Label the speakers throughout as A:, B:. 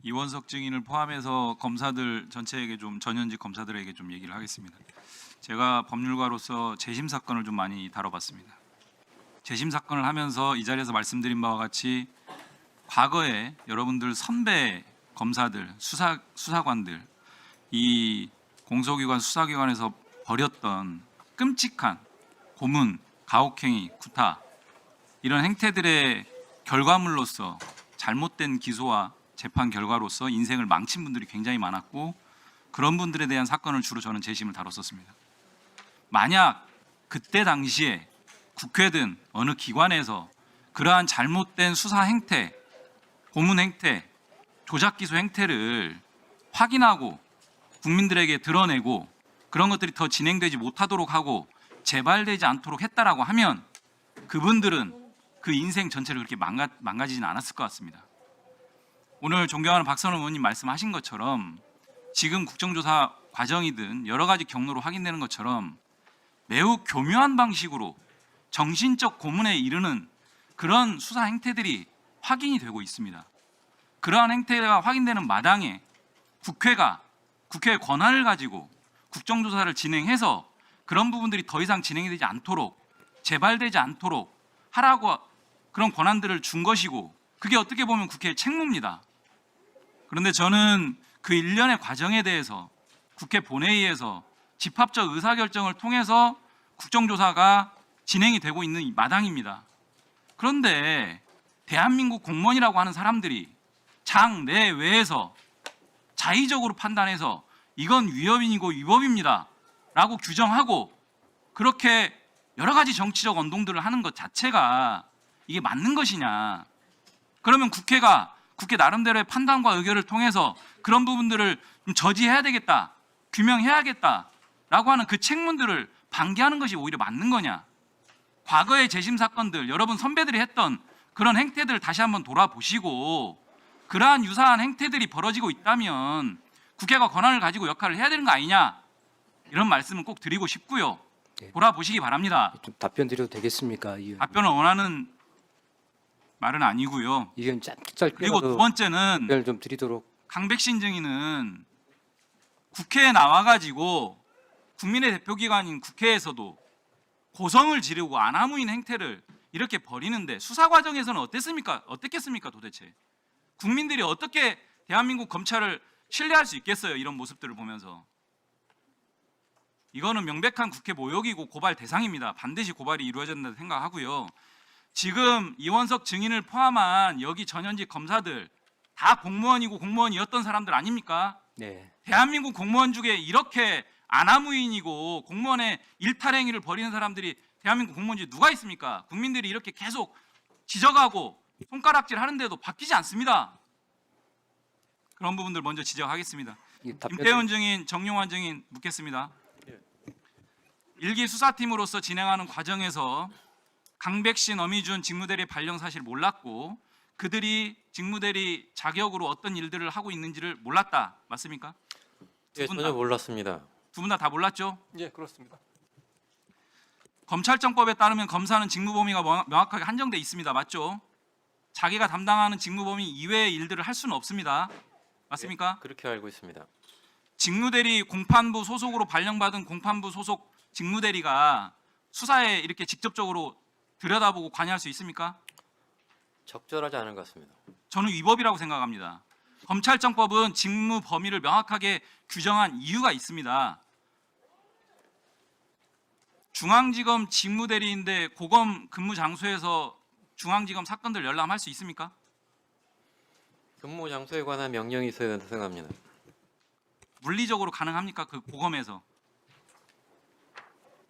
A: 이원석 증인을 포함해서 검사들 전체에게 좀 전현직 검사들에게 좀 얘기를 하겠습니다. 제가 법률가로서 재심 사건을 좀 많이 다뤄봤습니다. 재심 사건을 하면서 이 자리에서 말씀드린 바와 같이 과거에 여러분들 선배 검사들, 수사관들, 이 공소기관, 수사기관에서 벌였던 끔찍한 고문, 가혹행위, 구타 이런 행태들의 결과물로서 잘못된 기소와 재판 결과로서 인생을 망친 분들이 굉장히 많았고 그런 분들에 대한 사건을 주로 저는 재심을 다뤘었습니다. 만약 그때 당시에 국회든 어느 기관에서 그러한 잘못된 수사 행태, 고문 행태, 조작 기소 행태를 확인하고 국민들에게 드러내고 그런 것들이 더 진행되지 못하도록 하고 재발되지 않도록 했다라고 하면 그분들은 그 인생 전체를 그렇게 망가지진 않았을 것 같습니다. 오늘 존경하는 박선원 의원님 말씀하신 것처럼 지금 국정조사 과정이든 여러 가지 경로로 확인되는 것처럼 매우 교묘한 방식으로 정신적 고문에 이르는 그런 수사 행태들이 확인이 되고 있습니다. 그러한 행태가 확인되는 마당에 국회의 권한을 가지고 국정조사를 진행해서 그런 부분들이 더 이상 진행이 되지 않도록 재발되지 않도록 하라고 그런 권한들을 준 것이고 그게 어떻게 보면 국회의 책무입니다. 그런데 저는 그 일련의 과정에 대해서 국회 본회의에서 집합적 의사결정을 통해서 국정조사가 진행이 되고 있는 이 마당입니다. 그런데 대한민국 공무원이라고 하는 사람들이 장 내외에서 자의적으로 판단해서 이건 위헌이고 위법입니다 라고 규정하고 그렇게 여러 가지 정치적 언동들을 하는 것 자체가 이게 맞는 것이냐. 그러면 국회 나름대로의 판단과 의결을 통해서 그런 부분들을 좀 저지해야 되겠다, 규명해야겠다라고 하는 그 책무들을 방기하는 것이 오히려 맞는 거냐. 과거의 재심 사건들, 여러분 선배들이 했던 그런 행태들을 다시 한번 돌아보시고 그러한 유사한 행태들이 벌어지고 있다면 국회가 권한을 가지고 역할을 해야 되는 거 아니냐. 이런 말씀을 꼭 드리고 싶고요. 돌아보시기 바랍니다.
B: 좀 답변 드려도 되겠습니까?
A: 답변을 원하는 말은 아니고요.
B: 의원 짧게
A: 그리고 두 번째는
B: 답변을 좀 드리도록.
A: 강백신 증인은 국회에 나와가지고 국민의 대표기관인 국회에서도 고성을 지르고 안하무인 행태를 이렇게 벌이는데 수사 과정에서는 어땠겠습니까 도대체? 국민들이 어떻게 대한민국 검찰을 신뢰할 수 있겠어요? 이런 모습들을 보면서. 이거는 명백한 국회 모욕이고 고발 대상입니다. 반드시 고발이 이루어져야 된다고 생각하고요. 지금 이원석 증인을 포함한 여기 전현직 검사들 다 공무원이고 공무원이었던 사람들 아닙니까?
B: 네.
A: 대한민국 공무원 중에 이렇게 안하무인이고 공무원의 일탈행위를 벌이는 사람들이 대한민국 공무원 중에 누가 있습니까? 국민들이 이렇게 계속 지적하고 손가락질 하는데도 바뀌지 않습니다. 그런 부분들 먼저 지적하겠습니다. 김태훈 증인, 정용환 증인 묻겠습니다. 일기 수사팀으로서 진행하는 과정에서 강백신, 어미준 직무대리 발령 사실 몰랐고 그들이 직무대리 자격으로 어떤 일들을 하고 있는지를 몰랐다. 맞습니까?
C: 예, 전혀 몰랐습니다.
A: 두 분 다 몰랐죠?
D: 예, 그렇습니다.
A: 검찰청법에 따르면 검사는 직무 범위가 명확하게 한정돼 있습니다. 맞죠? 자기가 담당하는 직무 범위 이외의 일들을 할 수는 없습니다. 맞습니까?
C: 예, 그렇게 알고 있습니다.
A: 직무대리 공판부 소속으로 발령받은 공판부 소속 직무대리가 수사에 이렇게 직접적으로 들여다보고 관여할 수 있습니까?
C: 적절하지 않은 것 같습니다.
A: 저는 위법이라고 생각합니다. 검찰청법은 직무 범위를 명확하게 규정한 이유가 있습니다. 중앙지검 직무대리인데 고검 근무 장소에서 중앙지검 사건들 열람할 수 있습니까?
C: 근무 장소에 관한 명령이 있어야 된다고 생각합니다.
A: 물리적으로 가능합니까? 그 고검에서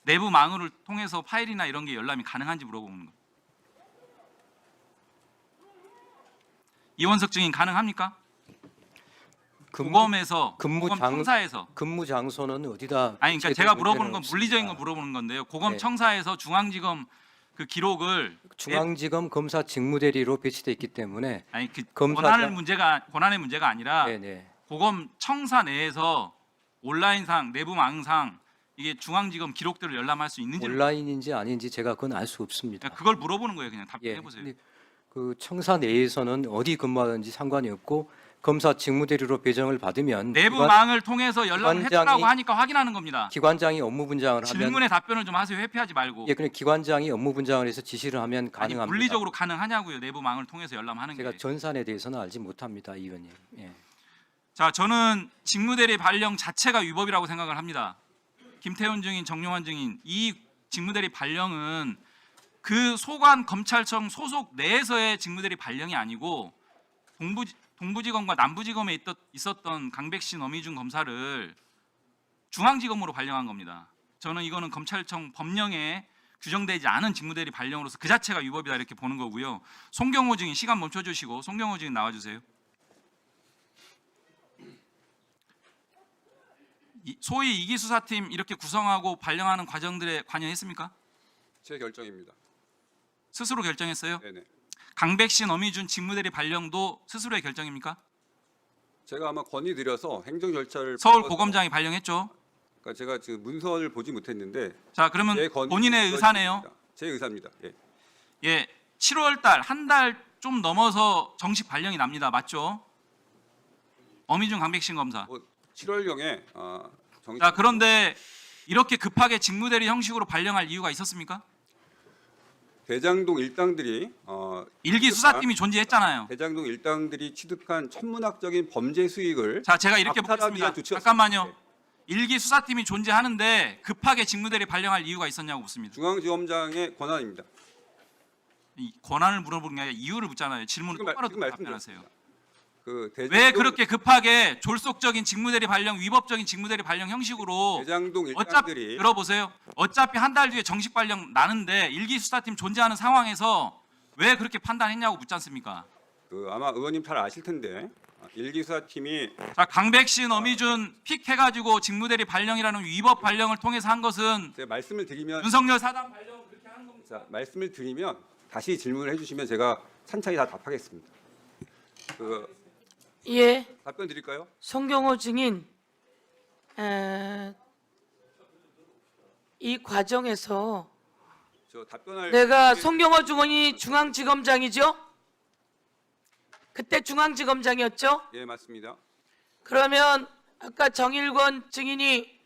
A: 내부 망을 통해서 파일이나 이런 게 열람이 가능한지 물어보는 거예요. 이원석 증인 가능합니까? 고검에서 고검 청사에서
B: 근무 장소는 어디다?
A: 아니 그러니까 제가 물어보는 건 물리적인 거 물어보는 건데요. 고검
B: 네.
A: 청사에서 중앙지검 그 기록을
B: 중앙지검 검사 직무대리로 배치돼 있기 때문에
A: 아니 그
B: 검사가-
A: 권한의 문제가 아니라
B: 네네.
A: 고검 청사 내에서 온라인상 내부망상 이게 중앙지검 기록들을 열람할 수 있는지
B: 온라인인지 아닌지 제가 그건 알 수 없습니다.
A: 그걸 물어보는 거예요. 그냥 답변해 보세요.
B: 근데 그 청사 내에서는 어디 근무하든지 상관이 없고 검사 직무대리로 배정을 받으면
A: 내부망을 통해서 연락을
B: 기관장이-
A: 했다고 하니까 확인하는 겁니다.
B: 기관장이 업무 분장을 하면
A: 질문에 답변을 좀 하세요. 회피하지 말고.
B: 예, 그냥 기관장이 업무 분장을 해서 지시를 하면
A: 아니
B: 가능합니다.
A: 물리적으로 가능하냐고요. 내부망을 통해서 연락하는 게.
B: 제가 전산에 대해서는 알지 못합니다, 이 의원님. 예.
A: 자, 저는 직무대리 발령 자체가 위법이라고 생각을 합니다. 김태훈 증인, 정용환 증인, 이 직무대리 발령은 그 소관 검찰청 소속 내에서의 직무대리 발령이 아니고 동부지검과 남부지검에 있었던 강백신, 어미준 검사를 중앙지검으로 발령한 겁니다. 저는 이거는 검찰청 법령에 규정되지 않은 직무대리 발령으로서 그 자체가 위법이다 이렇게 보는 거고요. 송경호 증인 시간 멈춰주시고 송경호 증인 나와주세요. 소위 이기 수사팀 이렇게 구성하고 발령하는 과정들에 관여했습니까?
D: 제 결정입니다.
A: 스스로 결정했어요?
D: 네네.
A: 강백신, 어미준 직무대리 발령도 스스로의 결정입니까?
D: 제가 아마 건의드려서 행정 절차를
A: 서울
D: 밟아서-
A: 고검장이 발령했죠.
D: 그러니까 제가 지금 문서를 보지 못했는데
A: 자, 그러면
D: 제 건의-
A: 본인의 의사네요.
D: 제 의사입니다. 예.
A: 예, 7월 달 한 달 좀 넘어서 정식 발령이 납니다. 맞죠? 어미준, 강백신 검사.
D: 7월경에
A: 자, 그런데 이렇게 급하게 직무대리 형식으로 발령할 이유가 있었습니까?
D: 대장동 일당들이
A: 일기 수사팀이 존재했잖아요.
D: 대장동 일당들이 취득한 천문학적인 범죄 수익을
A: 자, 제가 이렇게
D: 압탈하기
A: 묻겠습니다.
D: 위한 조치였습니다.
A: 잠깐만요. 일기 수사팀이 존재하는데 급하게 직무대리 발령할 이유가 있었냐고 묻습니다.
D: 중앙지검장의 권한입니다.
A: 이 권한을 물어보는 게 아니라 이유를 묻잖아요. 질문
D: 지금
A: 똑바로
D: 지금
A: 답변하세요.
D: 말씀드렸습니다. 그
A: 왜 그렇게 급하게 졸속적인 직무대리 발령, 위법적인 직무대리 발령 형식으로
D: 대장동
A: 어차피
D: 일당들이
A: 들어보세요. 어차피 한 달 뒤에 정식 발령 나는데 일기 수사팀 존재하는 상황에서 왜 그렇게 판단했냐고 묻지 않습니까?
D: 아마 의원님 잘 아실 텐데 일기수사팀이
A: 자, 강백신, 어미준 픽 해가지고 직무대리 발령이라는 위법 발령을 통해서 한 것은
D: 제가 말씀을 드리면
A: 윤석열 사단 발령 그렇게 하는 겁니다.
D: 자, 말씀을 드리면 다시 질문을 해주시면 제가 찬찬히 다 답하겠습니다.
E: 예,
D: 답변 드릴까요?
E: 송경호 증인, 이 과정에서
D: 저 답변할
E: 내가 송경호 증인이 중앙지검장이죠? 그때 중앙지검장이었죠?
D: 예 맞습니다.
E: 그러면 아까 정일권 증인이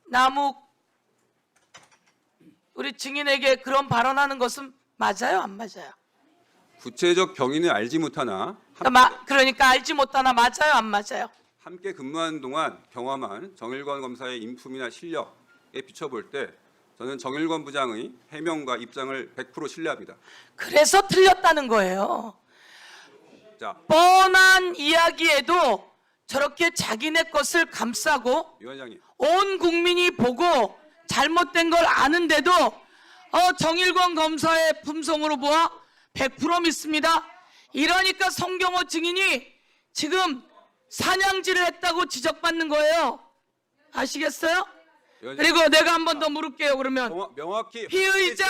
E: 남욱 우리 증인에게 그런 발언하는 것은 맞아요, 안 맞아요?
D: 구체적 경위는 알지 못하나
E: 그러니까 알지 못하나 맞아요, 안 맞아요?
D: 함께 근무하는 동안 경험한 정일권 검사의 인품이나 실력에 비춰볼 때 저는 정일권 부장의 해명과 입장을 100% 신뢰합니다.
E: 그래서 틀렸다는 거예요.
D: 자,
E: 뻔한 이야기에도 저렇게 자기네 것을 감싸고
D: 위원장님,
E: 온 국민이 보고 잘못된 걸 아는데도 정일권 검사의 품성으로 보아 100% 믿습니다. 이러니까 송경호 증인이 지금 사냥질을 했다고 지적받는 거예요. 아시겠어요?
D: 위원장님
E: 그리고 내가 한 번 더 물을게요. 그러면
D: 명확히
E: 피의자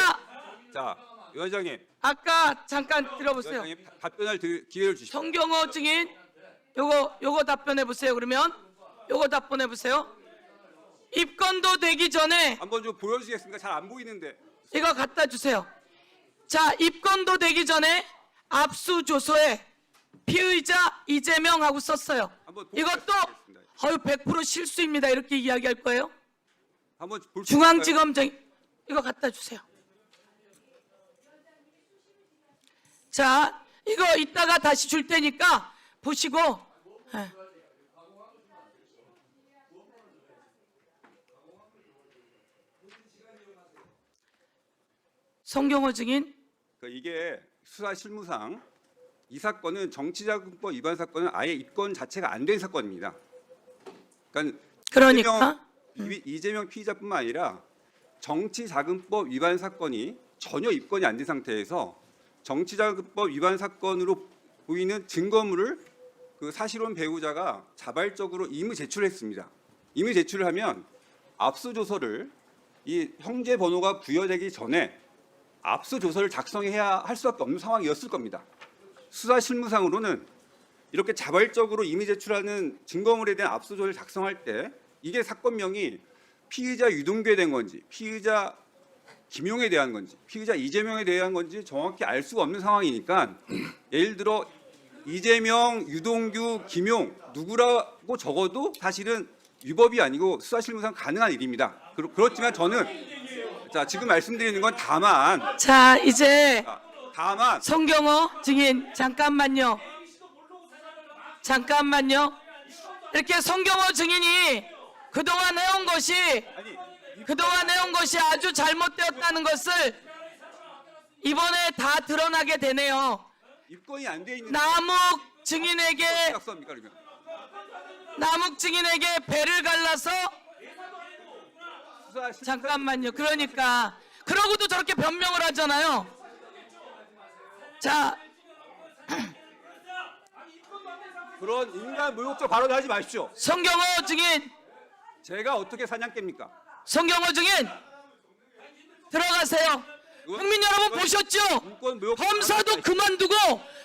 D: 자, 위원장님,
E: 아까 잠깐 들어보세요.
D: 위원장님 답변할 기회를 주시죠.
E: 송경호 증인 요거 답변해 보세요. 그러면 요거 답변해 보세요. 입건도 되기 전에
D: 한번 좀 보여주시겠습니까? 잘 안 보이는데.
E: 이거 갖다 주세요. 자, 입건도 되기 전에 압수조서에 피의자 이재명하고 썼어요.
D: 한번
E: 이것도
D: 보여주시겠습니다.
E: 100% 실수입니다. 이렇게 이야기할 거예요.
D: 한번 볼 수 있을까요?
E: 중앙지검장 이거 갖다 주세요. 자, 이거 이따가 다시 줄 테니까 보시고. 예. 송경호 증인
D: 이게 수사 실무상 이 사건은 정치자금법 위반 사건은 아예 입건 자체가 안 된 사건입니다.
E: 그러니까
D: 이재명 피의자뿐만 아니라 정치자금법 위반 사건이 전혀 입건이 안 된 상태에서 정치자금법 위반 사건으로 보이는 증거물을 그 사실혼 배우자가 자발적으로 이미 제출했습니다. 이미 제출을 하면 압수조서를 이 형제 번호가 부여되기 전에 압수조서를 작성해야 할 수밖에 없는 상황이었을 겁니다. 수사 실무상으로는 이렇게 자발적으로 이미 제출하는 증거물에 대한 압수조서를 작성할 때 이게 사건명이 피의자 유동규에 된 건지 피의자 김용에 대한 건지 피의자 이재명에 대한 건지 정확히 알 수가 없는 상황이니까 예를 들어 이재명, 유동규, 김용 누구라고 적어도 사실은 위법이 아니고 수사실무상 가능한 일입니다. 그렇지만 저는 자 지금 말씀드리는 건 다만
E: 자, 이제
D: 다만
E: 송경호 증인 잠깐만요. 잠깐만요. 이렇게 송경호 증인이 그동안 해온 것이 아주 잘못되었다는 것을 이번에 다 드러나게 되네요.
D: 입건이 안 돼 있는
E: 남욱 증인에게
D: 약속합니까 그러면?
E: 배를 갈라서 잠깐만요. 그러니까 그러고도 저렇게 변명을 하잖아요. 자,
D: 그런 인간 모욕적 발언을 하지 마십시오.
E: 송경호 증인,
D: 제가 어떻게 사냥개입니까?
E: 송경호 증인 들어가세요. 국민 여러분 보셨죠?
D: 인권 모욕
E: 검사도 그만두고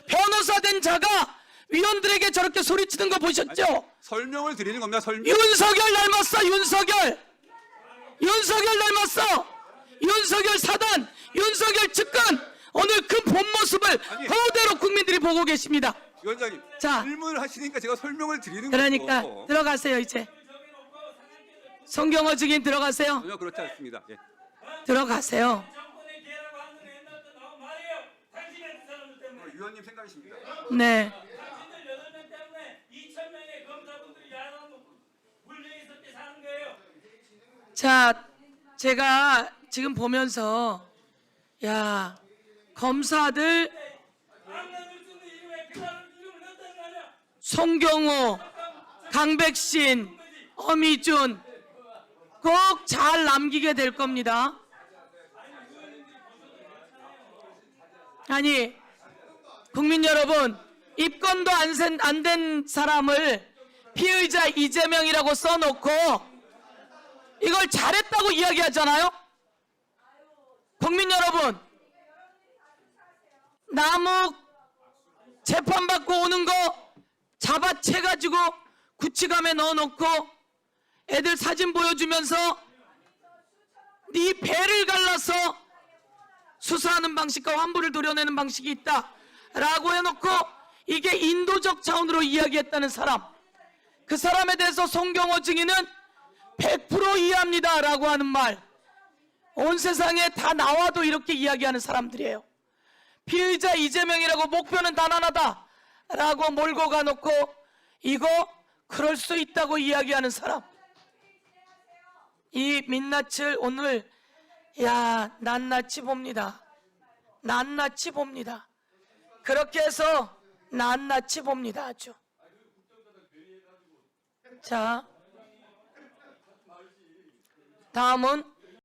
E: 변호사 된 자가 위원들에게 저렇게 소리치는 거 보셨죠?
D: 설명을 드리는 겁니다. 설명.
E: 윤석열 닮았어. 윤석열 닮았어. 윤석열 사단, 윤석열 측근 오늘 그 본 모습을 그대로 국민들이 보고 계십니다.
D: 위원장님
E: 자.
D: 질문을 하시니까 제가 설명을 드리는
E: 그러니까
D: 거죠.
E: 들어가세요. 이제 송경호 증인 들어가세요.
D: 전혀 그렇지 않습니다. 예.
E: 들어가세요.
D: 위원님 생각이십니다.
E: 네. 자, 제가 지금 보면서 야, 검사들 송경호, 강백신, 엄희준 꼭 잘 남기게 될 겁니다. 아니, 국민 여러분, 입건도 안 된 사람을 피의자 이재명이라고 써놓고 이걸 잘했다고 이야기하잖아요. 국민 여러분, 남욱 재판받고 오는 거 잡아채가지고 구치감에 넣어놓고 애들 사진 보여주면서 네 배를 갈라서 수사하는 방식과 환부를 도려내는 방식이 있다라고 해놓고 이게 인도적 차원으로 이야기했다는 사람, 그 사람에 대해서 송경호 증인은 100% 이해합니다라고 하는 말, 온 세상에 다 나와도 이렇게 이야기하는 사람들이에요. 피의자 이재명이라고 목표는 단언하다라고 몰고 가놓고 이거 그럴 수 있다고 이야기하는 사람, 이 민낯을 오늘 낱낱이 봅니다. 낱낱이 봅니다. 그렇게 해서 낱낱이 봅니다. 아주. 자, 다음은